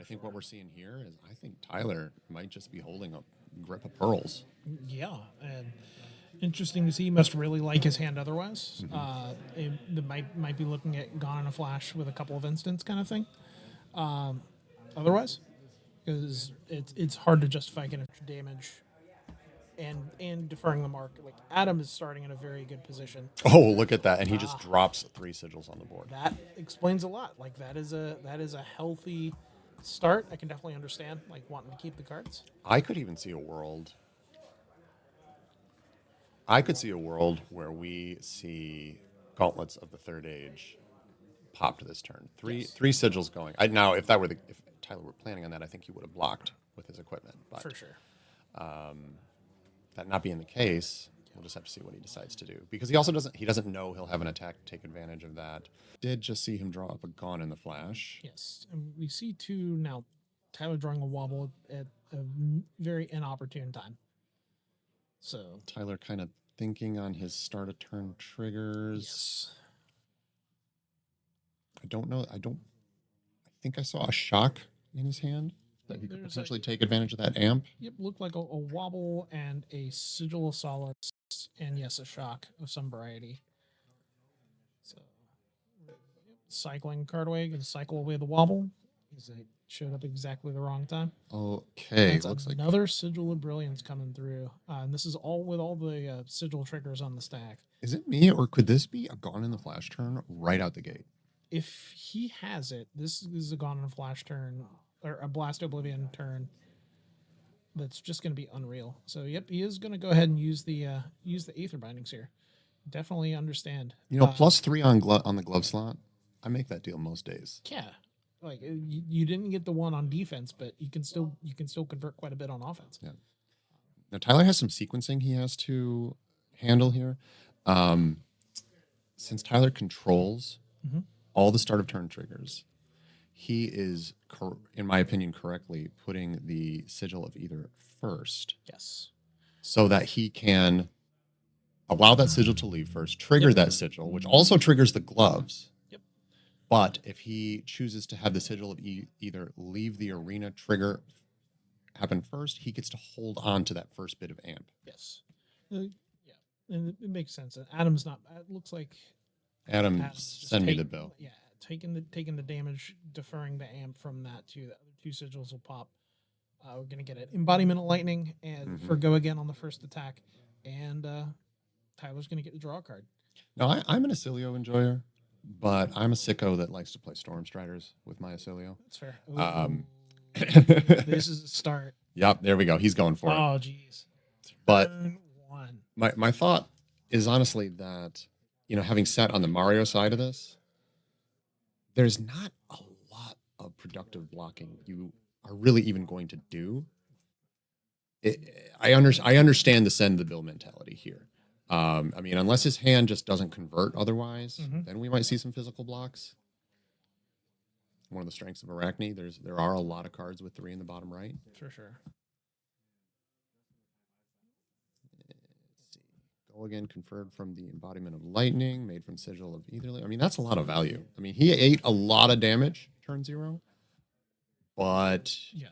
But I think what we're seeing here is I think Tyler might just be holding a grip of pearls. Yeah, and interesting to see. He must really like his hand otherwise. It might be looking at Gone in a Flash with a couple of instants kind of thing. Otherwise, because it's hard to justify getting extra damage and deferring the mark. Like Adam is starting in a very good position. Oh, look at that. And he just drops 3 sigils on the board. That explains a lot. Like that is a healthy start. I can definitely understand like wanting to keep the cards. I could even see a world. I could see a world where we see Gauntlets of the Third Age popped this turn. Three Yes. three sigils going. Now, if Tyler were planning on that, I think he would have blocked with his equipment. But For sure. that not being the case, we'll just have to see what he decides to do, because he doesn't know he'll have an attack to take advantage of that. Did just see him draw up a Gone in the Flash. Yes, and we see two now. Tyler drawing a wobble at a very inopportune time. So Tyler kind of thinking on his start of turn triggers. yes, I don't know. I think I saw a shock in his hand that he could There's potentially take advantage of that amp. yep, looked like a wobble and a sigil of solace, and yes, a shock of some variety. So yep, cycling card away, gonna cycle away the wobble because it showed up exactly the wrong time. Okay, That's looks like another sigil of brilliance coming through, and this is all with all the sigil triggers on the stack. is it me, or could this be a Gone in the Flash turn right out the gate? If he has it, this is a Gone in a Flash turn or a Blast Oblivion turn. That's just going to be unreal. So yep, he is going to go ahead and use the Aether Bindings here. Definitely understand. +3 on the glove slot. I make that deal most days. Yeah, like you didn't get the one on defense, but you can still convert quite a bit on offense. Yeah. Now Tyler has some sequencing he has to handle here. Since Tyler controls all the start of turn triggers, he is, in my opinion, correctly putting the sigil of either first, Yes. so that he can allow that sigil to leave first, trigger that sigil, which also triggers the gloves. Yep. But if he chooses to have the sigil of either leave the arena trigger happen first, he gets to hold on to that first bit of amp. Yes. Yeah, and it makes sense. Adam's not. It looks like Adam, Adam's just send me the bill. Yeah, taking the damage, deferring the amp from that to the other two sigils will pop. We're gonna get an embodiment of lightning and for go again on the first attack, and Tyler's gonna get the draw card. Now, I'm an Oscilio enjoyer, but I'm a sicko that likes to play Storm Striders with my Oscilio. That's fair. This is a start. Yep, there we go. He's going for it. Oh, jeez. But Turn one. my thought is honestly that, having sat on the Mario side of this, there's not a lot of productive blocking you are really even going to do. I understand the send the bill mentality here. Unless his hand just doesn't convert otherwise, then we might see some physical blocks. One of the strengths of Arakni, there are a lot of cards with 3 in the bottom right. For sure. Let's see. Go again, conferred from the embodiment of lightning, made from sigil of either. That's a lot of value. He ate a lot of damage turn 0, but Yeah.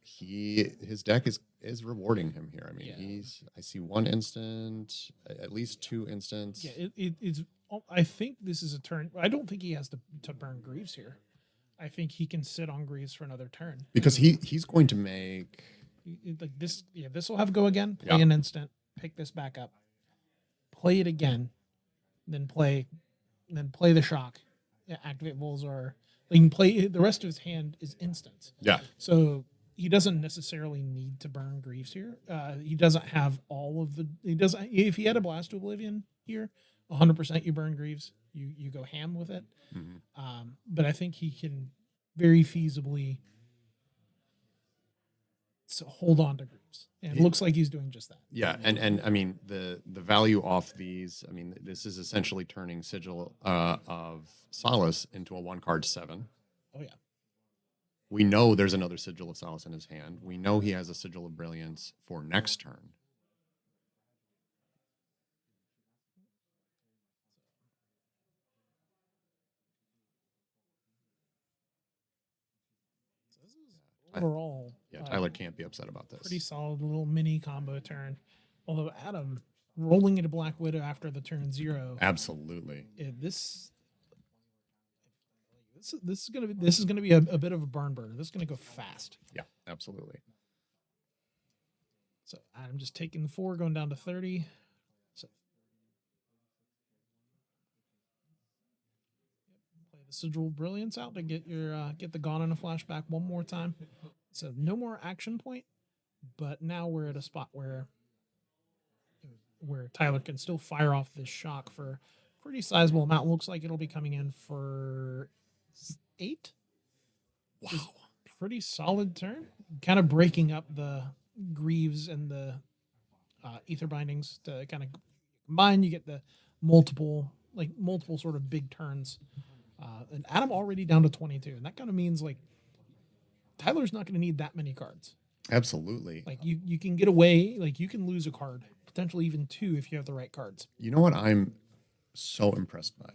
his deck is rewarding him here. Yeah. I see 1 instant, at least 2 instants. Yeah, it's. I think this is a turn. I don't think he has to burn Greaves here. I think he can sit on Greaves for another turn because he's going to make like this. Yeah, this will have go again. Play an instant. Pick this back up. Play it again. Then play the shock. Yeah, activate Volzar. He can play the rest of his hand is instants. Yeah. So he doesn't necessarily need to burn Greaves here. He doesn't have all of the. He doesn't. If he had a Blast to Oblivion here, 100% you burn Greaves. You go ham with it. But I think he can very feasibly hold on to Greaves, and it looks like he's doing just that. Yeah, and the value off these. This is essentially turning Sigil of Solace into a 1-card 7. Oh yeah. We know there's another Sigil of Solace in his hand. We know he has a Sigil of Brilliance for next turn. overall, Tyler can't be upset about this. pretty solid little mini combo turn. Although Adam rolling into Black Widow after the turn 0, Absolutely. this is gonna be a bit of a burn burner. This is gonna go fast. Yeah, absolutely. So I'm just taking the 4, going down to 30. So play the Sigil Brilliance out to get your get the Gone in a Flashback one more time. So no more action point, but now we're at a spot where Tyler can still fire off this shock for a pretty sizable amount. Looks like it'll be coming in for 8. Wow. Pretty solid turn. Kind of breaking up the Greaves and the ether bindings to kind of combine. You get the multiple sort of big turns. And Adam already down to 22, and that kind of means like Tyler's not going to need that many cards. Absolutely. Like you can get away, like you can lose a card, potentially even 2 if you have the right cards. You know what I'm so impressed by?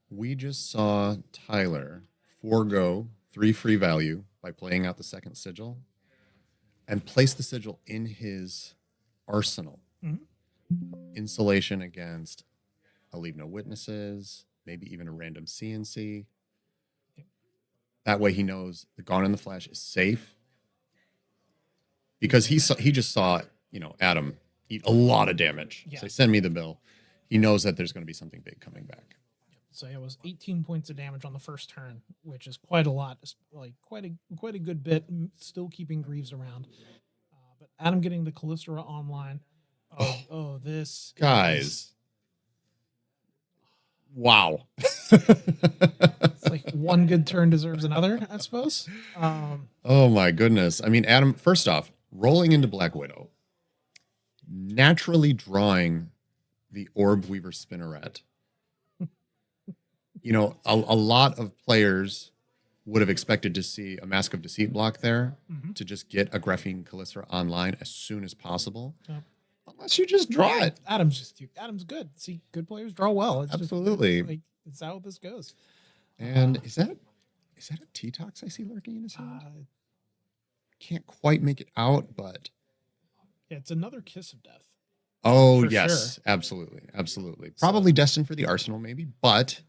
We just saw Tyler forego 3 free value by playing out the second sigil and place the sigil in his arsenal. Mm-hmm. Insulation against a leave no witnesses, maybe even a random CNC. That way he knows the Gone in the Flash is safe. Because he just saw, Adam eat a lot of damage. Yeah. Say, send me the bill. He knows that there's going to be something big coming back. So it was 18 points of damage on the first turn, which is quite a lot. It's like quite a good bit. Still keeping Greaves around, but Adam getting the Callistra online. This guys. Wow. It's like one good turn deserves another, I suppose. Oh my goodness. I mean, Adam, first off, rolling into Black Widow, naturally drawing the Orb Weaver Spinneret. A lot of players would have expected to see a Mask of Deceit block there to just get a Graphene Callistra online as soon as possible. Yep. Unless you just draw it. Adam's good. See, good players draw well. It's absolutely. It's how this goes. And is that a T-Tox I see lurking in his hand? Can't quite make it out, but yeah, it's another Kiss of Death. Oh, yes, sure. Absolutely. Probably destined for the Arsenal, maybe, but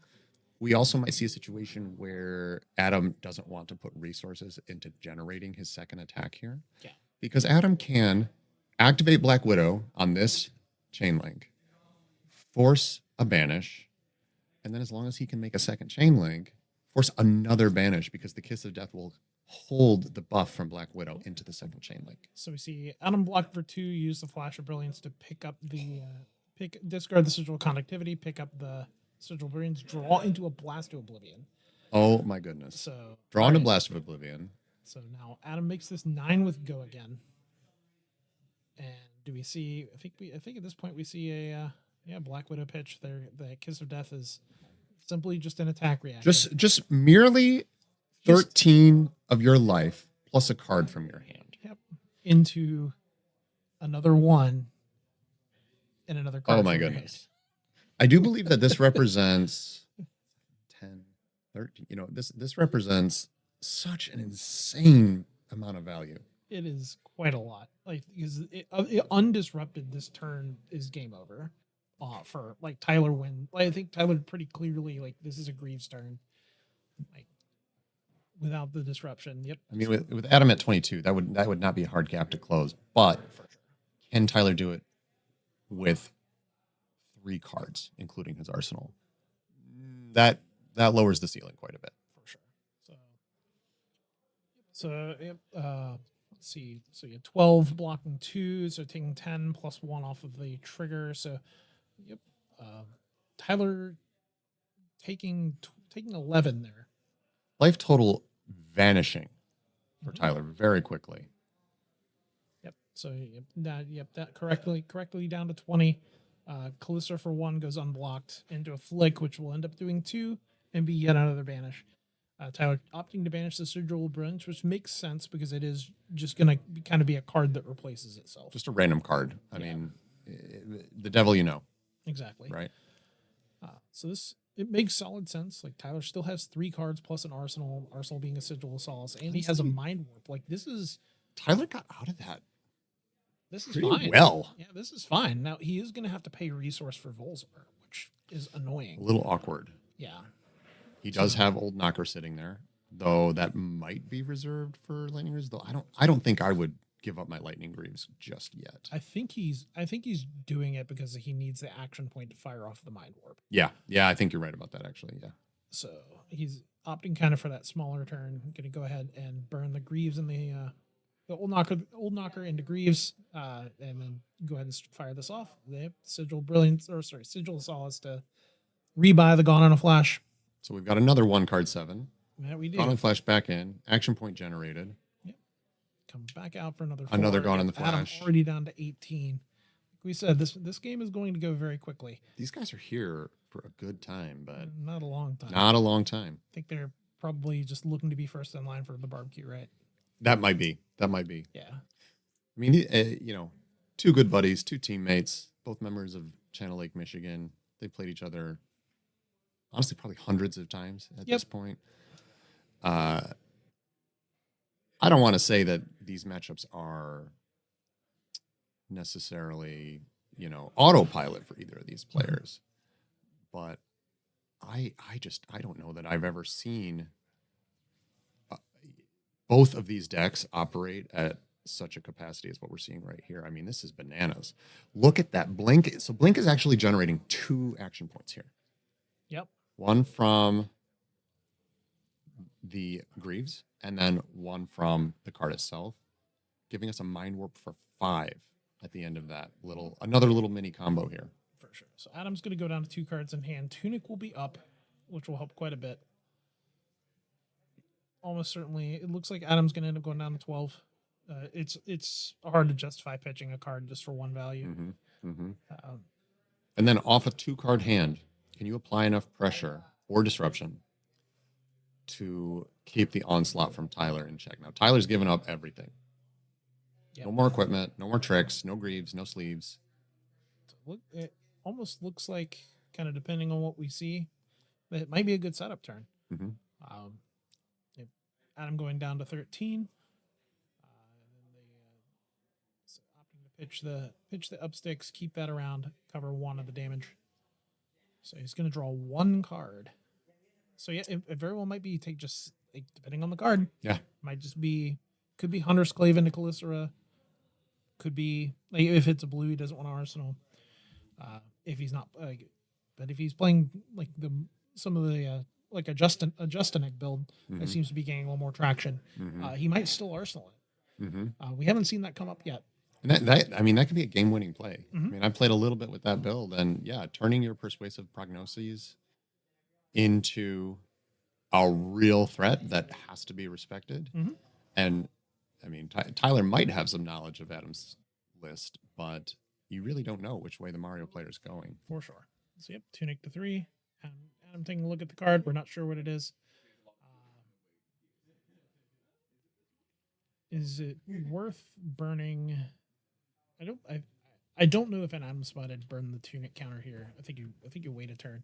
we also might see a situation where Adam doesn't want to put resources into generating his second attack here. Yeah. Because Adam can activate Black Widow on this chain link, force a banish, and then as long as he can make a second chain link, force another banish because the Kiss of Death will hold the buff from Black Widow into the second chain link. So we see Adam block for 2, use the Flash of Brilliance to pick up discard the Sigil Conductivity, pick up the Sigil Brilliance, draw into a Blast to Oblivion. Oh my goodness. So draw into Blast of Oblivion. So now Adam makes this 9 with Go Again. And do we see, I think at this point we see a Black Widow pitch there. The Kiss of Death is simply just an attack reaction. Just merely 13 of your life plus a card from your hand. Yep. Into another 1 and another card. Oh my goodness. I do believe that this represents 10, 13. This represents such an insane amount of value. It is quite a lot. Like, because it undisrupted, this turn is game over. For like Tyler win. I think Tyler pretty clearly this is a Greaves turn. Like, without the disruption. Yep. I mean, with Adam at 22, that would not be a hard gap to close. But can Tyler do it with 3 cards, including his arsenal? That lowers the ceiling quite a bit. For sure. So let's see. So you have 12 blocking 2, so taking 10 plus 1 off of the trigger. So yep. Tyler taking 11 there. Life total vanishing for Tyler very quickly. Yep. So that correctly down to 20. Callisto for 1 goes unblocked into a flick, which will end up doing 2 and be yet another banish. Tyler opting to banish the Sigil Brilliance, which makes sense because it is just going to kind of be a card that replaces itself. Just a random card. I mean, the devil you know. Exactly. Right. So this it makes solid sense. Like Tyler still has 3 cards plus an Arsenal. Arsenal being a Sigil of Solace, and he has a Mind Warp. Like this is Tyler got out of that. This is pretty fine. well. Yeah, this is fine. Now he is going to have to pay resource for Volzor, which is annoying. A little awkward. Yeah. He does have Old Knocker sitting there, though that might be reserved for Lightning Greaves. Though I don't think I would give up my Lightning Greaves just yet. I think he's doing it because he needs the action point to fire off the Mind Warp. Yeah, I think you're right about that actually. Yeah. So he's opting kind of for that smaller turn. Going to go ahead and burn the Greaves and the old knocker into Greaves, and then go ahead and fire this off. The Sigil of Solace to rebuy the Gone on a Flash. So we've got another 1-card 7. Yeah, we do. Gone on Flash back in. Action point generated. Yep. Come back out for another 4. Another Gone in the Adam Flash. already down to 18. Like we said, this game is going to go very quickly. These guys are here for a good time, but Not a long time. not a long time. I think they're probably just looking to be first in line for the barbecue, right? That might be. Yeah. I mean, 2 good buddies, 2 teammates, both members of Channel Lake, Michigan. They played each other, honestly, probably hundreds of times at this point. I don't want to say that these matchups are necessarily, autopilot for either of these players, but I don't know that I've ever seen both of these decks operate at such a capacity as what we're seeing right here. I mean, this is bananas. Look at that Blink. So Blink is actually generating 2 action points here. Yep. One from the Greaves, and then one from the card itself, giving us a Mind Warp for 5 at the end of that another little mini combo here. For sure. So Adam's going to go down to 2 cards in hand. Tunic will be up, which will help quite a bit. Almost certainly, it looks like Adam's going to end up going down to 12. It's hard to justify pitching a card just for 1 value. Mm-hmm. Mm-hmm. And then off a 2-card hand, can you apply enough pressure or disruption to keep the onslaught from Tyler in check? Now, Tyler's given up everything. Yep. No more equipment, no more tricks, no Greaves, no sleeves. It almost looks like, kind of depending on what we see, that it might be a good setup turn. Mm-hmm. Adam going down to 13. Opting to pitch the up sticks, keep that around, cover 1 of the damage. So he's going to draw 1 card. So yeah, it very well might be take just depending on the card. Yeah, might just be could be Hunter's Clave into Calicera. Could be if it's a blue, he doesn't want an Arsenal. If he's not, but if he's playing like some of the like a Justinek build that seems to be gaining a little more traction, he might still Arsenal it. Mm-hmm. We haven't seen that come up yet. And that could be a game-winning play. Mm-hmm. I mean, I played a little bit with that build, and yeah, turning your persuasive prognoses into a real threat that has to be respected. Mm-hmm. And I mean, Tyler might have some knowledge of Adam's list, but you really don't know which way the Mario player is going. For sure. So yep, Tunic to 3. Adam taking a look at the card. We're not sure what it is. Is it worth burning? I don't know if an Adam spotted burn the Tunic counter here. I think you wait a turn.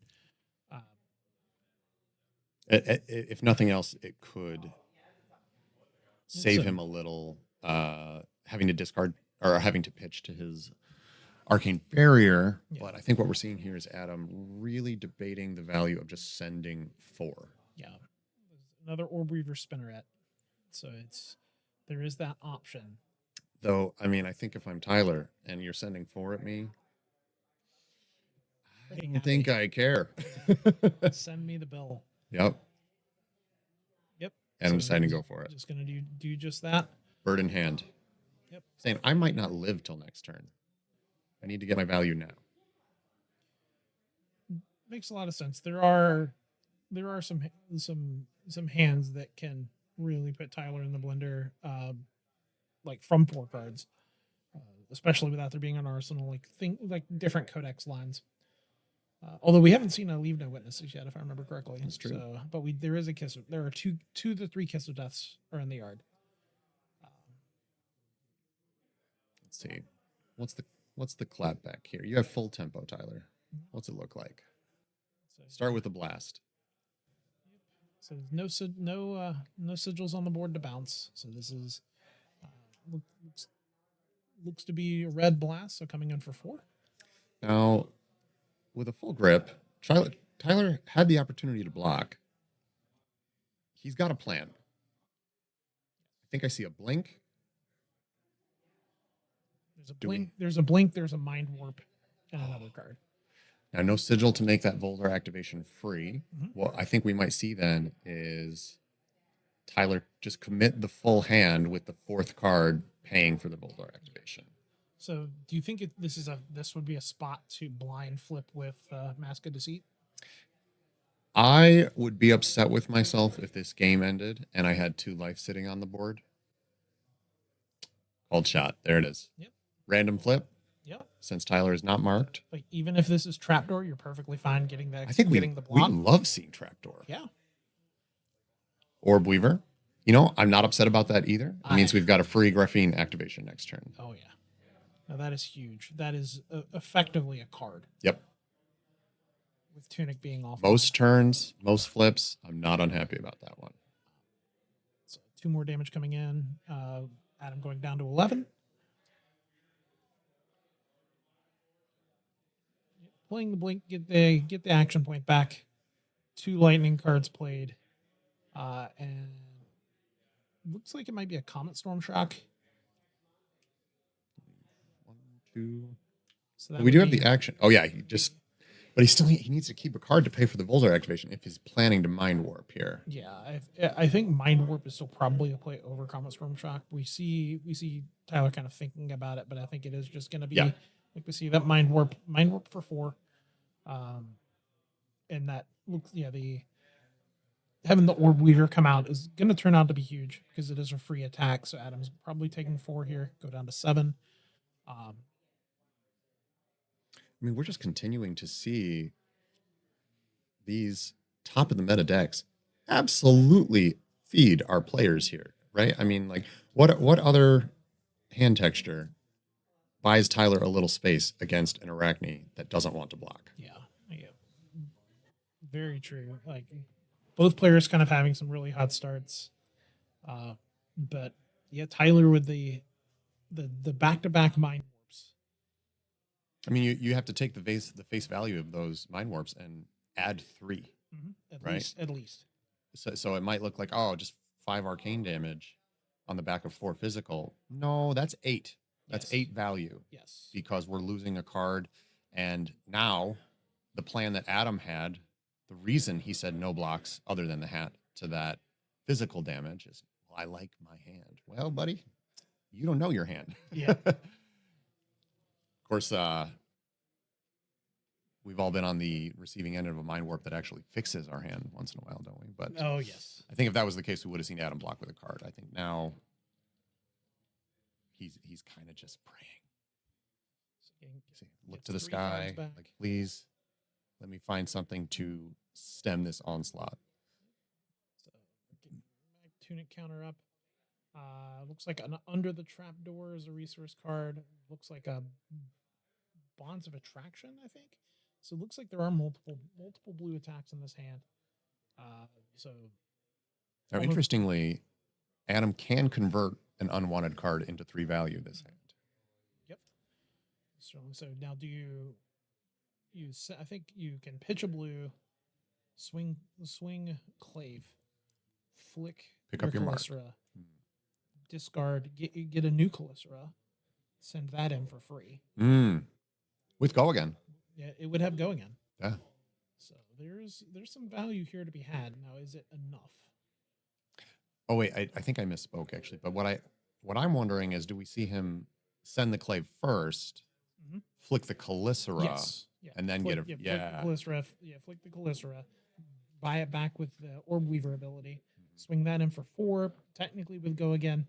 If nothing else, it could save him a little having to discard or having to pitch to his Arcane Barrier. Yeah. But I think what we're seeing here is Adam really debating the value of just sending 4. Yeah. Another Orb Weaver Spinneret. So there is that option. Though, I mean, I think if I'm Tyler and you're sending 4 at me, I don't think I care. Send me the bill. Yep. Yep. And I'm deciding to go for it. Just going to do just that. Bird in hand. Yep. Saying I might not live till next turn. I need to get my value now. Makes a lot of sense. There are some hands that can really put Tyler in the blender, like from 4 cards, especially without there being an Arsenal, like different codex lines. Although we haven't seen a Leave No Witnesses yet, if I remember correctly. That's true. So, but there is a kiss. There are two to 3 Kiss of Deaths are in the yard. Let's see. What's the clap back here? You have full tempo, Tyler. What's it look like? So Start with the blast. So no sigils on the board to bounce. So this is looks to be a red blast. So coming in for 4. Now, with a full grip, Tyler had the opportunity to block. He's got a plan. I think I see a blink. There's a blink. There's a blink. There's a mind warp, and another card. Now, no sigil to make that Volder activation free. What I think we might see then is Tyler just commit the full hand with the 4th card paying for the Volder activation. So, do you think this would be a spot to blind flip with Mask of Deceit? I would be upset with myself if this game ended and I had 2 life sitting on the board. Called shot. There it is. Yep. Random flip. Yep. Since Tyler is not marked. Like even if this is trapdoor, you're perfectly fine getting that. I think getting the block. We love seeing trapdoor. Yeah. Orb Weaver. You know, I'm not upset about that either. It means we've got a free Graphene activation next turn. Oh yeah. Now that is huge. That is effectively a card. Yep. With Tunic being off. Most turns, most flips. I'm not unhappy about that one. So 2 more damage coming in. Adam going down to 11. Playing the blink, get the action point back. 2 lightning cards played, and looks like it might be a Comet Storm Shock. 1, 2. So we do have the action. Oh yeah, but he needs to keep a card to pay for the Volder activation if he's planning to Mind Warp here. Yeah, I think Mind Warp is still probably a play over Comet Storm Shock. We see Tyler kind of thinking about it, but I think it is just going to be like we see that Mind Warp for 4, and that looks having the Orb Weaver come out is going to turn out to be huge because it is a free attack. So Adam's probably taking 4 here, go down to 7. I mean, we're just continuing to see these top of the meta decks absolutely feed our players here, right? I mean, like, what other hand texture buys Tyler a little space against an Arakni that doesn't want to block? Yeah. Very true. Like, both players kind of having some really hot starts. But yeah, Tyler with the back-to-back Mind Warps. I mean, you have to take the face value of those Mind Warps and add 3. At least. So it might look like, oh, just 5 arcane damage on the back of 4 physical. No, that's 8. That's 8 value. Yes. Because we're losing a card. And now the plan that Adam had, the reason he said no blocks other than the hat to that physical damage is, well, I like my hand. Well, buddy, you don't know your hand. Yeah. Of course, we've all been on the receiving end of a Mind Warp that actually fixes our hand once in a while, don't we? But oh, yes. I think if that was the case, we would have seen Adam block with a card. I think now he's kind of just praying. Look to the sky, like, please let me find something to stem this onslaught. So, Tunic counter up. Looks like under the trapdoor is a resource card. Looks like a Bonds of Attraction, I think. So it looks like there are multiple blue attacks in this hand. Now, interestingly, Adam can convert an unwanted card into 3 value this hand. Yep. So now do you I think you can pitch a blue, swing clave, flick, pick up your mark, discard, get a new Calicera, send that in for free. With go again. Yeah, it would have go again. Yeah. So there's some value here to be had. Now, is it enough? Oh wait, I think I misspoke actually. But what I'm wondering is, do we see him send the clave first, flick the Calicera, and then flick the Calicera, buy it back with the Orb Weaver ability, swing that in for 4, technically with go again.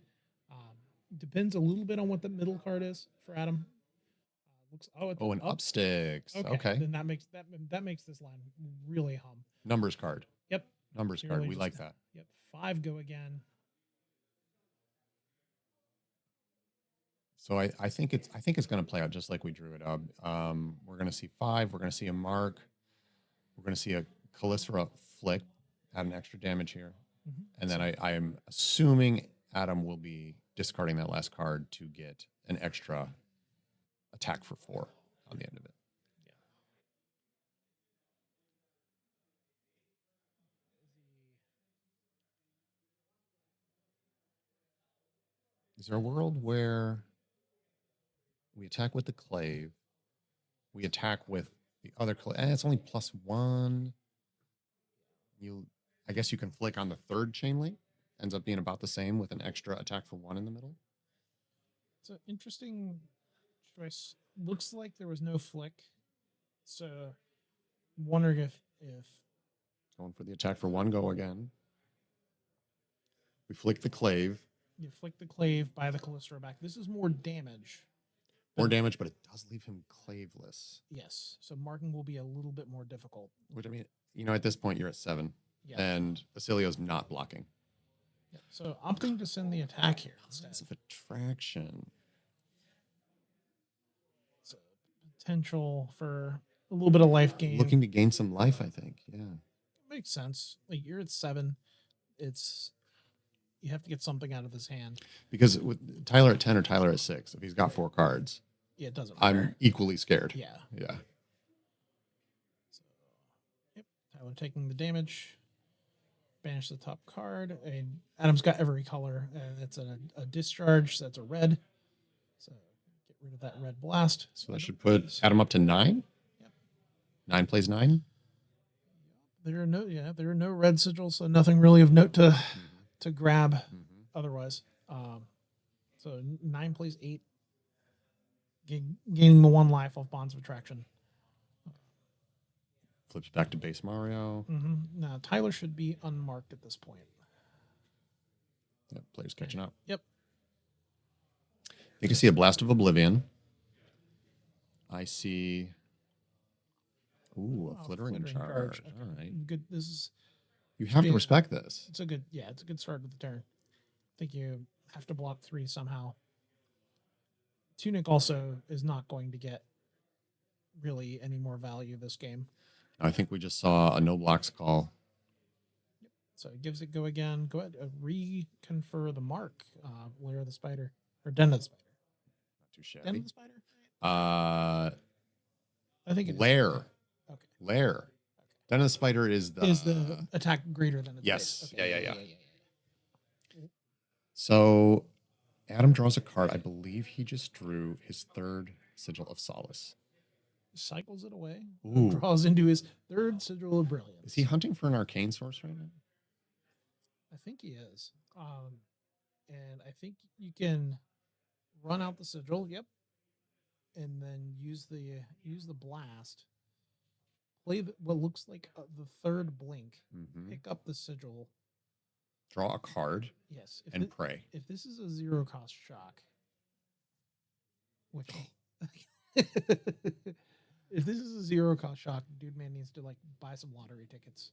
Depends a little bit on what the middle card is for Adam. An up sticks. Okay. Then that makes this line really hum. Numbers card. Yep. Numbers card. We like that. Yep. 5 go again. So I think it's going to play out just like we drew it up. We're going to see 5. We're going to see a mark. We're going to see a Calycera flick, add an extra damage here. Mhm. And then I am assuming Adam will be discarding that last card to get an extra attack for 4 on the end of it. Is there a world where we attack with the clave, we attack with the other clave, and it's only +1? I guess you can flick on the third chain link. Ends up being about the same with an extra attack for 1 in the middle. It's an interesting choice. Looks like there was no flick. So I'm wondering if Going for the attack for 1, go again. We flick the clave. you flick the clave by the Calycera back. This is more damage. More damage, but it does leave him claveless. Yes. So marking will be a little bit more difficult. Which, I mean, at this point, you're at 7. Yeah. And Oscilio's not blocking. Yeah. So opting to send the attack here instead. Lines of attraction. So potential for a little bit of life gain. Looking to gain some life, I think. Yeah. Makes sense. Like you're at 7. You have to get something out of his hand. Because with Tyler at 10 or Tyler at 6, if he's got 4 cards, yeah, it doesn't matter. I'm equally scared. Yeah. Yeah. So, yep. Tyler taking the damage. Banish the top card. And Adam's got every color. It's a discharge. So that's a red. So get rid of that red blast. So that should put Adam up to 9. Yep. 9 plays 9. There are no red sigils, so nothing really of note to grab otherwise. So 9 plays 8, gaining the 1 life off Bonds of Attraction. Flips back to base Mario. Now Tyler should be unmarked at this point. Yep, players catching up. Yep. You can see a Blast of Oblivion. I see. Ooh, a flittering charge. Okay. All right. Good. This is. You have to respect this. It's a good start with the turn. I think you have to block 3 somehow. Tunic also is not going to get really any more value this game. I think we just saw a no blocks call. So it gives it go again. Go ahead, reconfer the mark. Lair of the Spider or Den of the Spider. Not too shabby. Den of the Spider. I think it is. Lair. Okay. Lair. Okay. Den of the Spider is the attack greater than its yes. base. Okay. Yeah. So Adam draws a card. I believe he just drew his 3rd Sigil of Solace. Cycles it away. Ooh. Draws into his 3rd Sigil of Brilliance. Is he hunting for an arcane source right now? I think he is. And I think you can run out the sigil. Yep. And then use the blast. Play what looks like the 3rd blink. Pick up the sigil. Draw a card. Yes. And pray. If this is a 0 cost shock, which if this is a 0 cost shock, dude man needs to buy some lottery tickets.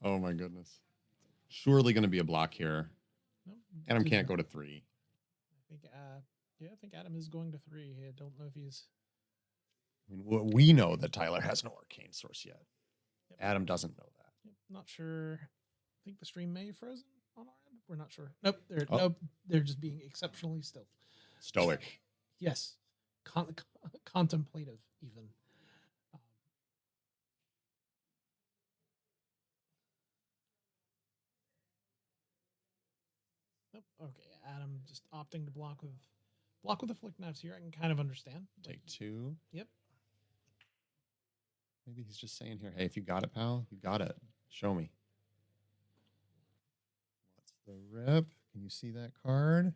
Oh my goodness. Surely going to be a block here. No, Adam can't go to 3. I think Adam is going to 3. I don't know if he's. I mean, we know that Tyler has no arcane source yet. Yep. Adam doesn't know that. Yep, not sure. I think the stream may have frozen on our end. We're not sure. Nope. They're just being exceptionally still. Stoic. Yes. Contemplative, even. Nope. Okay. Adam just opting to block with the flick knives here. I can kind of understand. Take 2. Yep. Maybe he's just saying here, hey, if you got it, pal, you got it. Show me. What's the rip? Can you see that card?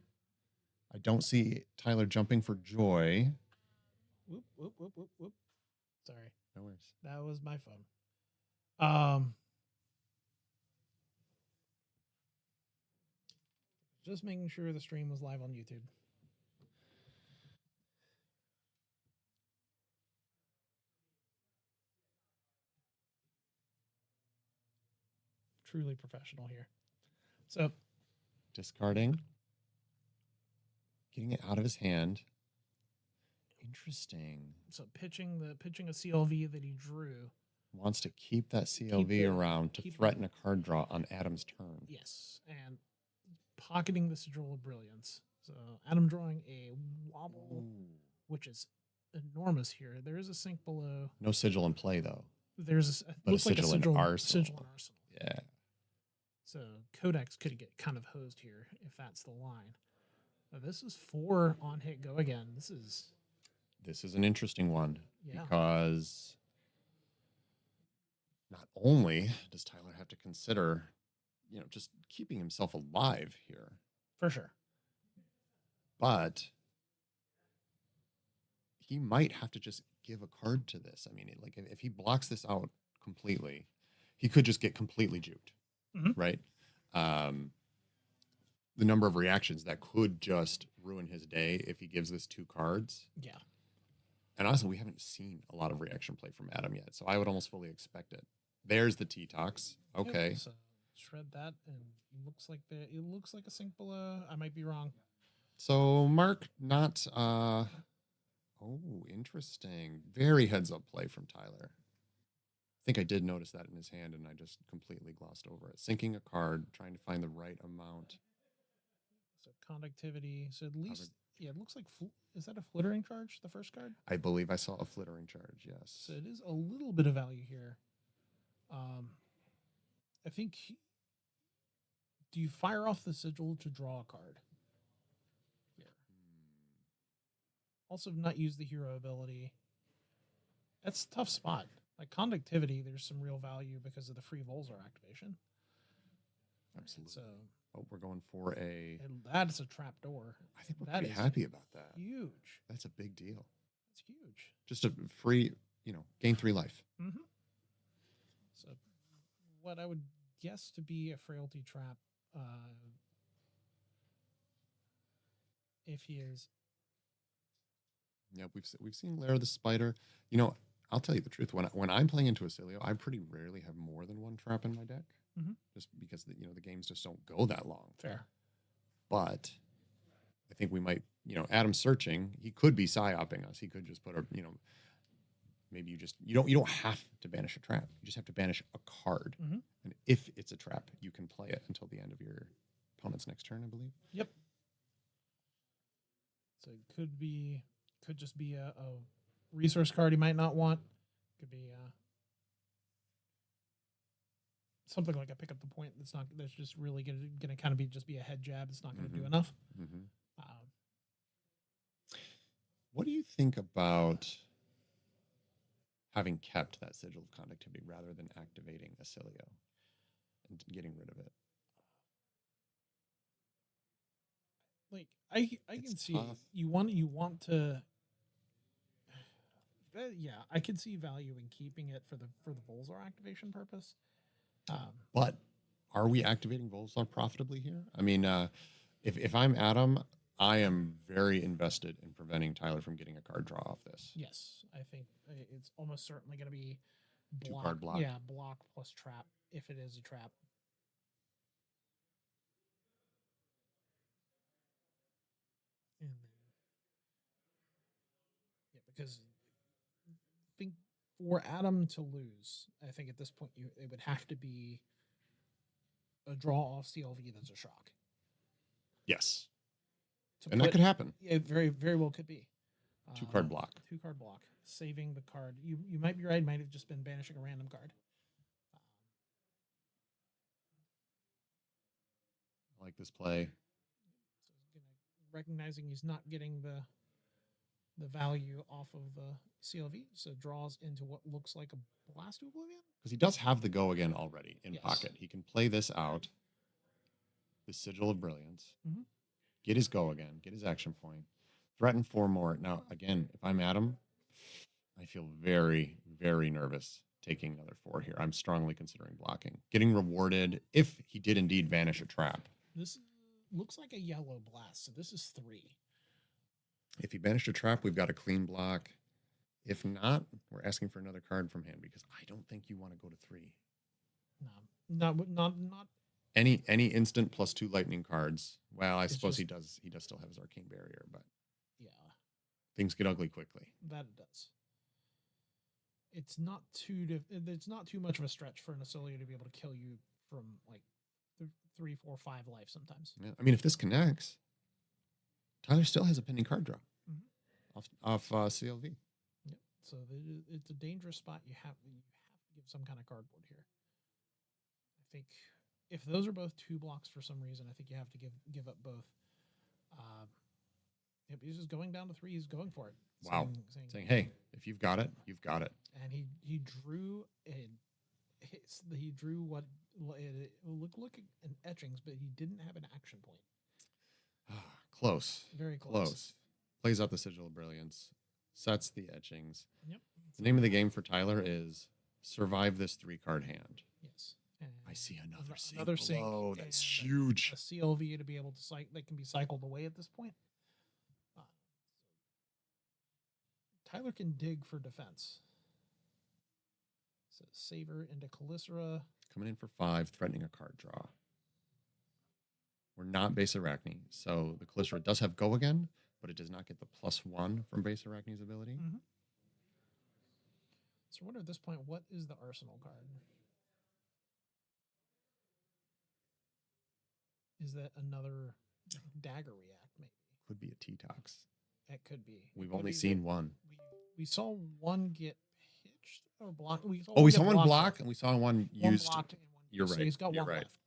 I don't see Tyler jumping for joy. Whoop. Sorry. No worries. That was my phone. Just making sure the stream was live on YouTube. Truly professional here. So discarding. Getting it out of his hand. Interesting. So pitching a CLV that he drew. wants to keep that CLV the- around to keep threaten the- a card draw on Adam's turn. Yes, and pocketing the Sigil of Brilliance. So Adam drawing a wobble, Ooh. which is enormous here. There is a sink below. No sigil in play, though. There's a, But a looks like a sigil in sigil, Arsenal. sigil in Arsenal. Yeah. So Codex could get kind of hosed here if that's the line. This is 4 on hit go again. This is an interesting one Yeah. because not only does Tyler have to consider, just keeping himself alive here, for sure. but he might have to just give a card to this. I mean, like if he blocks this out completely, he could just get completely juked, right? The number of reactions that could just ruin his day if he gives this 2 cards. Yeah. And honestly, we haven't seen a lot of reaction play from Adam yet, so I would almost fully expect it. There's the T-Tox. Okay. Yep, so shred that, and it looks like a sink below. I might be wrong. So Mark, not interesting. Very heads up play from Tyler. I think I did notice that in his hand, and I just completely glossed over it. Sinking a card, trying to find the right amount. So conductivity. So at least, it looks like, is that a flittering charge, the first card? I believe I saw a flittering charge, yes. So it is a little bit of value here. I think, do you fire off the sigil to draw a card? Here. Also not use the hero ability. That's a tough spot. Like conductivity, there's some real value because of the free Volzar activation. Absolutely. So we're going for and that's a trap door. I think we're pretty happy about that. Huge. That's a big deal. It's huge. Just a free, gain 3 life. Mm-hmm. So what I would guess to be a frailty trap, if he is. Yeah, we've seen Lair the Spider. I'll tell you the truth. When I'm playing into Oscilio, I pretty rarely have more than 1 trap in my deck, just because the games just don't go that long. Fair. But I think we might, Adam searching. He could be psyoping us. He could just put a, maybe you don't have to banish a trap. You just have to banish a card, and if it's a trap, you can play it until the end of your opponent's next turn, I believe. Yep. So it could just be a resource card he might not want. Could be something like a pick up the point that's just really gonna kind of be a head jab. It's not gonna do enough. What do you think about having kept that sigil of conductivity rather than activating Oscilio and getting rid of it? Like I can see you want to. Yeah, I can see value in keeping it for the Volzar activation purpose. But are we activating Volzar profitably here? I mean, if I'm Adam, I am very invested in preventing Tyler from getting a card draw off this. Yes, I think it's almost certainly going to be block, 2-card block. Yeah, block plus trap if it is a trap. And then, yeah, because I think for Adam to lose, I think at this point it would have to be a draw off CLV that's a shock. Yes. And that could happen. Yeah, very, very well could be. 2-card block. 2-card block. Saving the card. You might be right. Might have just been banishing a random card. I like this play. So recognizing he's not getting the value off of the CLV, so draws into what looks like a Blast to Oblivion. Because he does have the go again already in pocket. He can play this out. The Sigil of Brilliance. Get his go again. Get his action point. Threaten 4 more. Now, again, if I'm Adam, I feel very, very nervous taking another 4 here. I'm strongly considering blocking. Getting rewarded if he did indeed banish a trap. This looks like a yellow blast, so this is 3. If he banished a trap, we've got a clean block. If not, we're asking for another card from hand because I don't think you want to go to 3. No, not any instant plus 2 lightning cards. Well, I suppose he does still have his arcane barrier, but yeah, things get ugly quickly. That it does. it's not it's not too much of a stretch for an Oscilio to be able to kill you from like 3, 4, 5 life sometimes. Yeah. I mean, if this connects, Tyler still has a pending card draw off CLV. Yep. So it's a dangerous spot. You have to give some kind of cardboard here. I think if those are both 2 blocks for some reason, I think you have to give up both. Yep, he's just going down to 3. He's going for it. Wow. Saying, hey, if you've got it, you've got it. And he drew he drew what it looked like an etchings, but he didn't have an action point. Close. Very close. Plays out the Sigil of Brilliance. Sets the etchings. Yep. The name of the game for Tyler is survive this 3-card hand. Yes. And I see another sink. Another sink. Oh, that's huge. A CLV to be able to that can be cycled away at this point. Tyler can dig for defense. So Saver into Calicera. Coming in for 5, threatening a card draw. We're not base Arakni, so the Calicera does have go again, but it does not get the +1 from base Arakni's ability. Mm-hmm. So I wonder at this point, what is the arsenal card? Is that another dagger react, maybe? Could be a T-Tox. That could be. We've only seen one. We saw one get pitched or blocked. We saw one block, and we saw one used. You're right. So he's got You're one right. left.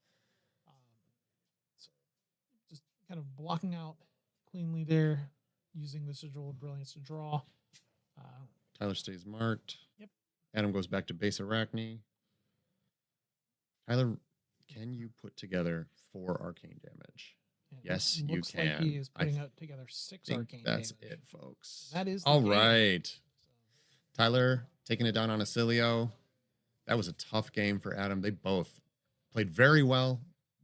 So just kind of blocking out cleanly there, using the Sigil of Brilliance to draw. Tyler stays marked. Yep. Adam goes back to base Arakni. Tyler, can you put together 4 arcane damage? And yes, you looks can. Like he is putting out together 6 arcane that's damage. it, folks. That is all right. Tyler taking it down on Oscilio. That was a tough game for Adam. They both played very well,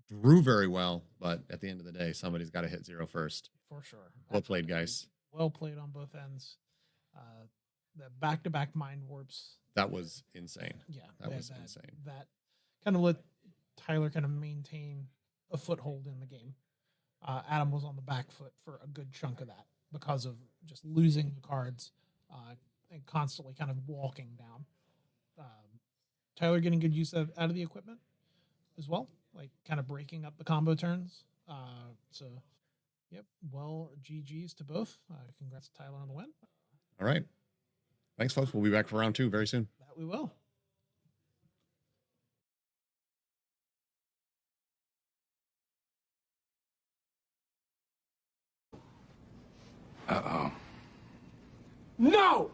drew very well, but at the end of the day, somebody's got to hit 0 first. For sure. Well played, guys. Well played on both ends. The back-to-back mind warps. That was insane. Yeah. That was insane. That kind of let Tyler kind of maintain a foothold in the game. Adam was on the back foot for a good chunk of that because of just losing the cards and constantly kind of walking down. Tyler getting good use out of the equipment as well, like kind of breaking up the combo turns. So, yep, well, GG's to both. Congrats to Tyler on the win. All right. Thanks, folks. We'll be back for round 2 very soon. That we will. Uh-oh. No!